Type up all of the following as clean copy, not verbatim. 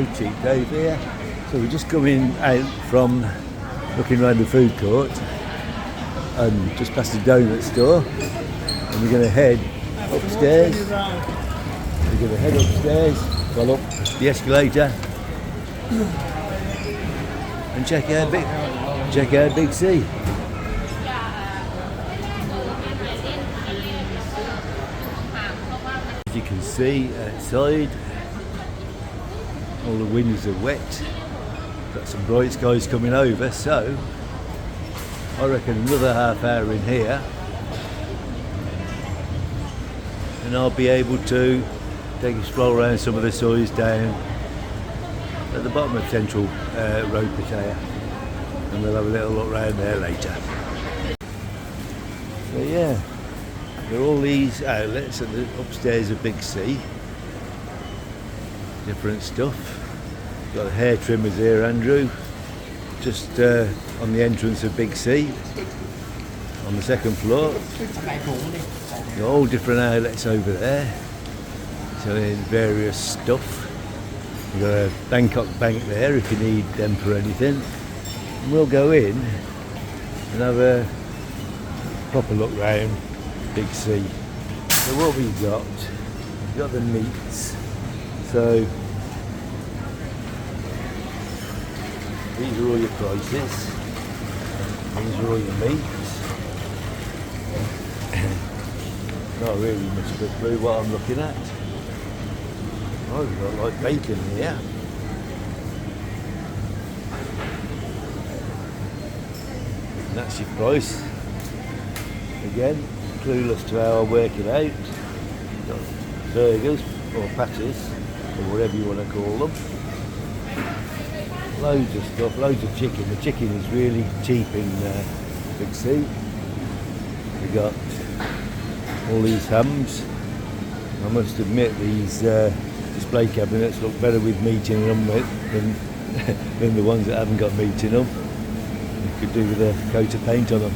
so cheap over here. So we're just coming out from looking around the food court and just past the donut store, and we're going to head upstairs. We're going to head upstairs, go up the escalator and check out Big C. As you can see outside, all the windows are wet. Got some bright skies coming over, so I reckon another half hour in here and I'll be able to take a stroll around some of the soys down at the bottom of Central Road, Pattaya, and we'll have a little look around there later. So yeah, there are all these outlets at the upstairs of Big C. Different stuff. Got the hair trimmers here, Andrew, just on the entrance of Big C, on the second floor. Got all different outlets over there, selling various stuff. You've got a Bangkok bank there if you need them for anything. And we'll go in and have a proper look round Big C. So what we've got the meats. So these are all your prices. These are all your meats. Not really much of a clue what I'm looking at. Oh, we've got like bacon here. And that's your price. Again, clueless to how I work it out. Got burgers or patties, or whatever you want to call them. Loads of stuff, loads of chicken. The chicken is really cheap in Big C. We got all these hams. I must admit these display cabinets look better with meat in them than the ones that haven't got meat in them. You could do with a coat of paint on them.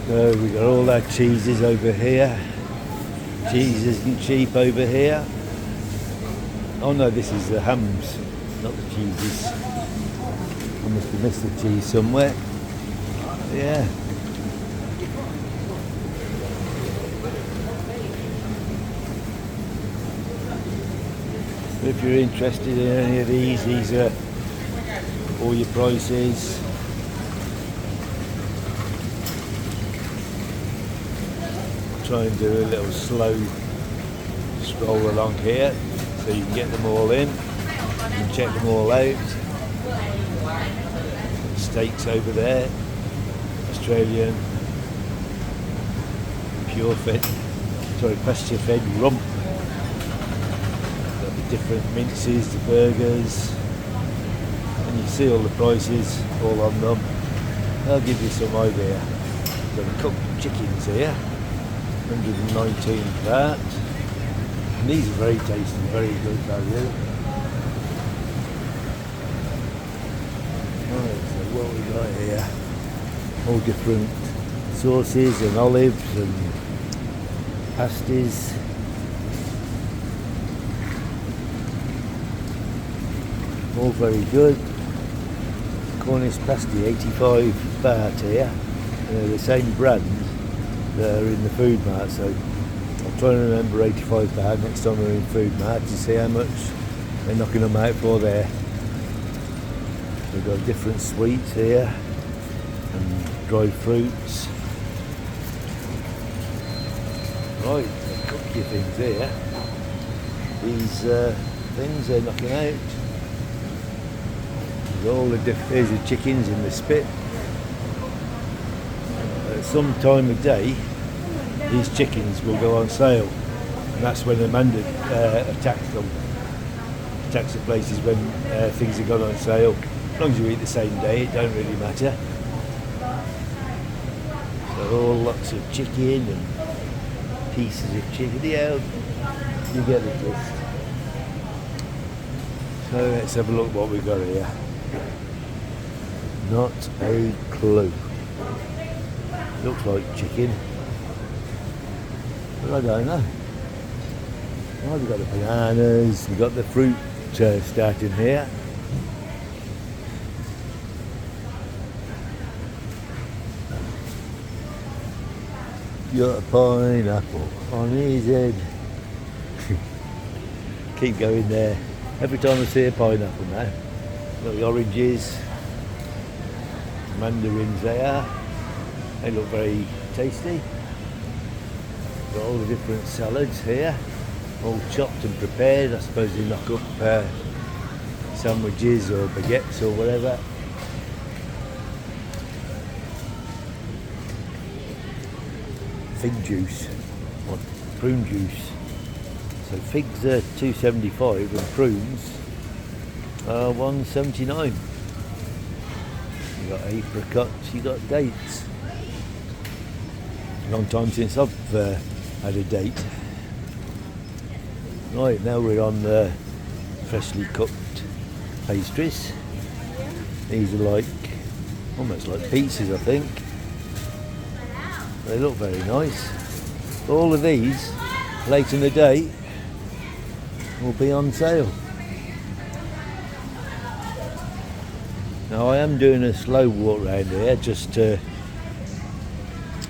So we got all our cheeses over here. Cheese isn't cheap over here. Oh no, this is the hams, not the cheeses. I must have missed the cheese somewhere. Yeah. If you're interested in any of these are all your prices. I'll try and do a little slow stroll along here so you can get them all in and check them all out. Steaks over there, Australian pasture fed rump. Got the different minces, the burgers, and you see all the prices all on them. I'll give you some idea. Got the cooked chickens here, 119 baht. And these are very tasty, very good value. Right, so what we got here? All different sauces and olives and pasties. All very good. Cornish pasty, 85 baht here. They're the same brand that are in the food mart, so I'm trying to remember 85 baht next time we're in food mart to see how much they're knocking them out for there. We've got different sweets here and dried fruits. Right, the cookie things here. These things they're knocking out. There's the chickens in the spit. At some time of day, these chickens will go on sale, and that's when the mandate attacks them. Attacks the places when things have gone on sale. As long as you eat the same day, it don't really matter. So all lots of chicken and pieces of chicken. Yeah, you get the gist. So let's have a look what we've got here. Not a clue. Looks like chicken, but I don't know. Oh, we've got the bananas, we've got the fruit starting here. Got a pineapple on his head. Keep going there. Every time I see a pineapple now. Got the oranges, mandarins there. They look very tasty. Got all the different salads here, all chopped and prepared. I suppose they knock up sandwiches or baguettes or whatever. Fig juice, or prune juice. So figs are $2.75 and prunes are $1.79. You got apricots, you got dates. Long time since I've had a date. Right, now we're on the freshly cooked pastries. These are like almost like pizzas, I think. They look very nice. All of these, late in the day, will be on sale. Now I am doing a slow walk around here just to,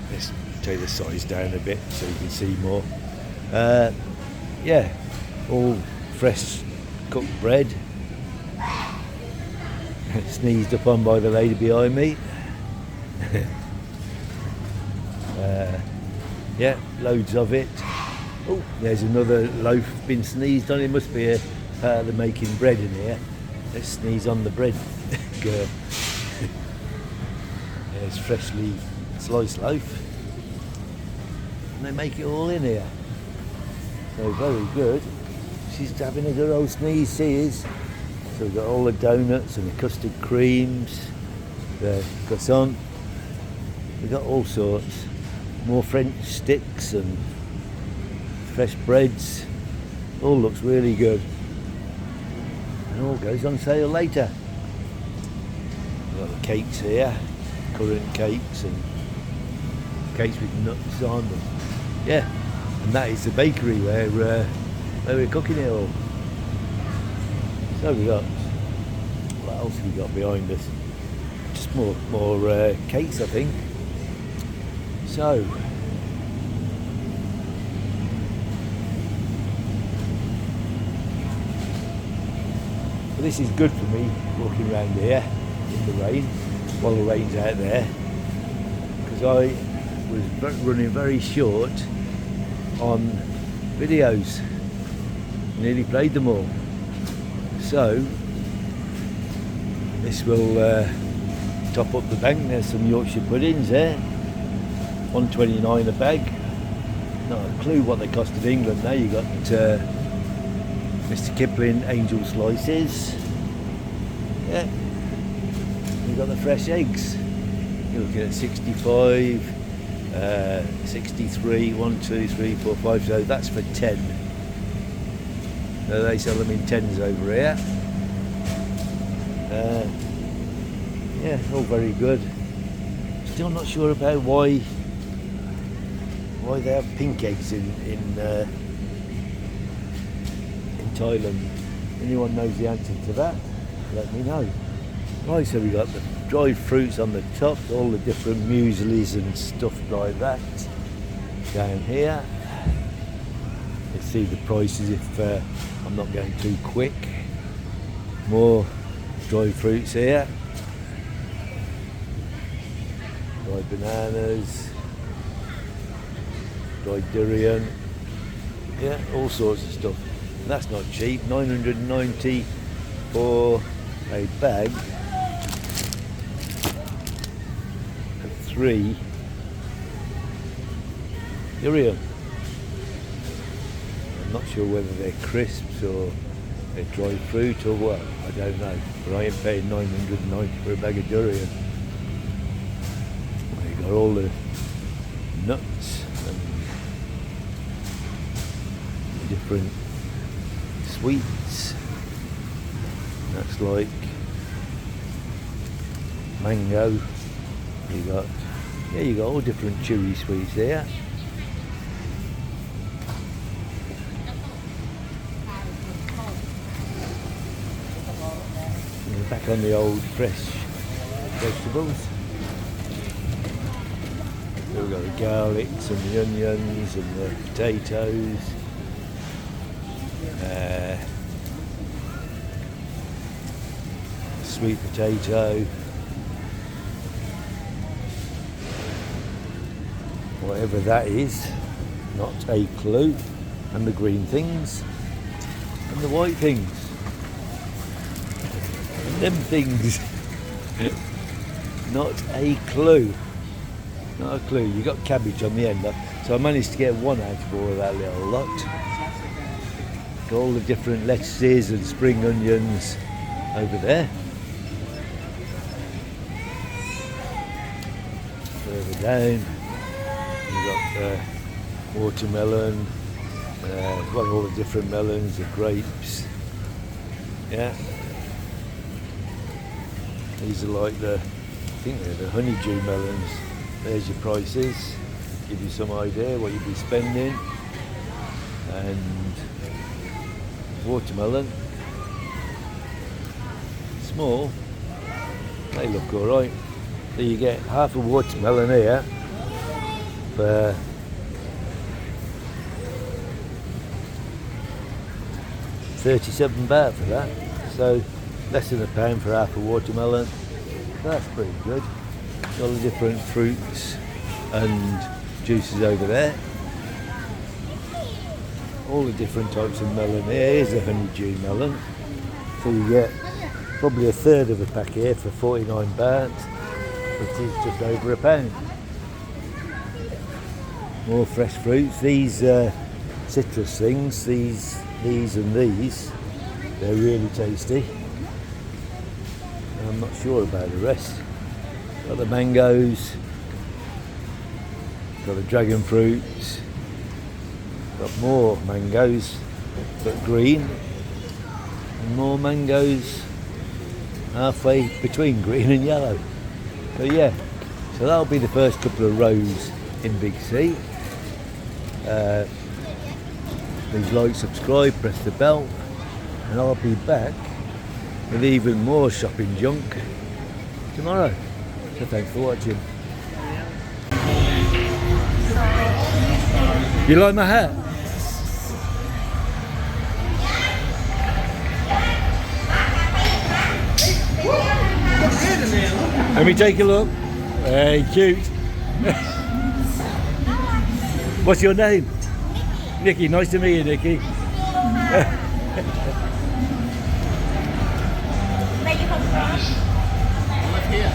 let's take the size down a bit so you can see more. Yeah, all fresh cooked bread. Sneezed upon by the lady behind me. Yeah, loads of it. Oh, there's another loaf been sneezed on. It must be a part of the making bread in here. Let's sneeze on the bread. There's freshly sliced loaf. And they make it all in here. So very good. She's having a good old sneeze, she is. So we've got all the donuts and the custard creams, the croissant. We've got all sorts. More French sticks and fresh breads. All looks really good. And all goes on sale later. We've got the cakes here, currant cakes and cakes with nuts on them. Yeah, and that is the bakery where we're cooking it all. So we got, what else have we got behind us? Just more cakes, I think. So, well, this is good for me walking around here in the rain while the rain's out there, because I was running very short on videos. Nearly played them all. So this will top up the bank. There's some Yorkshire puddings there. $1.29 a bag. Not a clue what they cost in England. Now you got Mr. Kipling Angel Slices. Yeah. You got the fresh eggs. You're looking at 65, 63, 1, 2, 3, 4, 5. So that's for 10. So they sell them in 10s over here. Yeah, all very good. Still not sure about why they have pink eggs in Thailand. Anyone knows the answer to that? Let me know. Right, so we got the dried fruits on the top, all the different mueslis and stuff like that down here. Let's see the prices if I'm not going too quick. More dried fruits here. Dried bananas, dried durian, yeah, all sorts of stuff. And that's not cheap, $9.90 for a bag of 3 durian. I'm not sure whether they're crisps or they're dried fruit or what, I don't know. But I ain't paying $9.90 for a bag of durian. You got all the nuts and different sweets. That's like mango. You got all different chewy sweets there. back on the old fresh vegetables. So we've got the garlics and the onions and the potatoes. Sweet potato. Whatever that is, not a clue. And the green things. And the white things. And them things. Not a clue. Not a clue. You got cabbage on the end, though. So I managed to get one out of all of that little lot. Got all the different lettuces and spring onions over there. Further down, you've got watermelon. Got all the different melons, the grapes. Yeah. These are like I think they're the honeydew melons. There's your prices, give you some idea what you'd be spending. And watermelon, small, they look alright. So you get half a watermelon here for 37 baht for that. So less than £1 for half a watermelon. That's pretty good. All the different fruits and juices over there. All the different types of melon here. Here's a honeydew melon. So you get probably a third of a pack here for 49 baht, which is just over £1. More fresh fruits. These citrus things, these and these, they're really tasty. I'm not sure about the rest. Got the mangoes, got the dragon fruits, got more mangoes but green, and more mangoes halfway between green and yellow. So yeah, so that'll be the first couple of rows in Big C. Please like, subscribe, press the bell, and I'll be back with even more shopping junk tomorrow. So thanks for watching. You like my hat? Let me take a look. Hey, cute. What's your name? Nikki. Nice to meet you, Nikki. Where you from? I live here.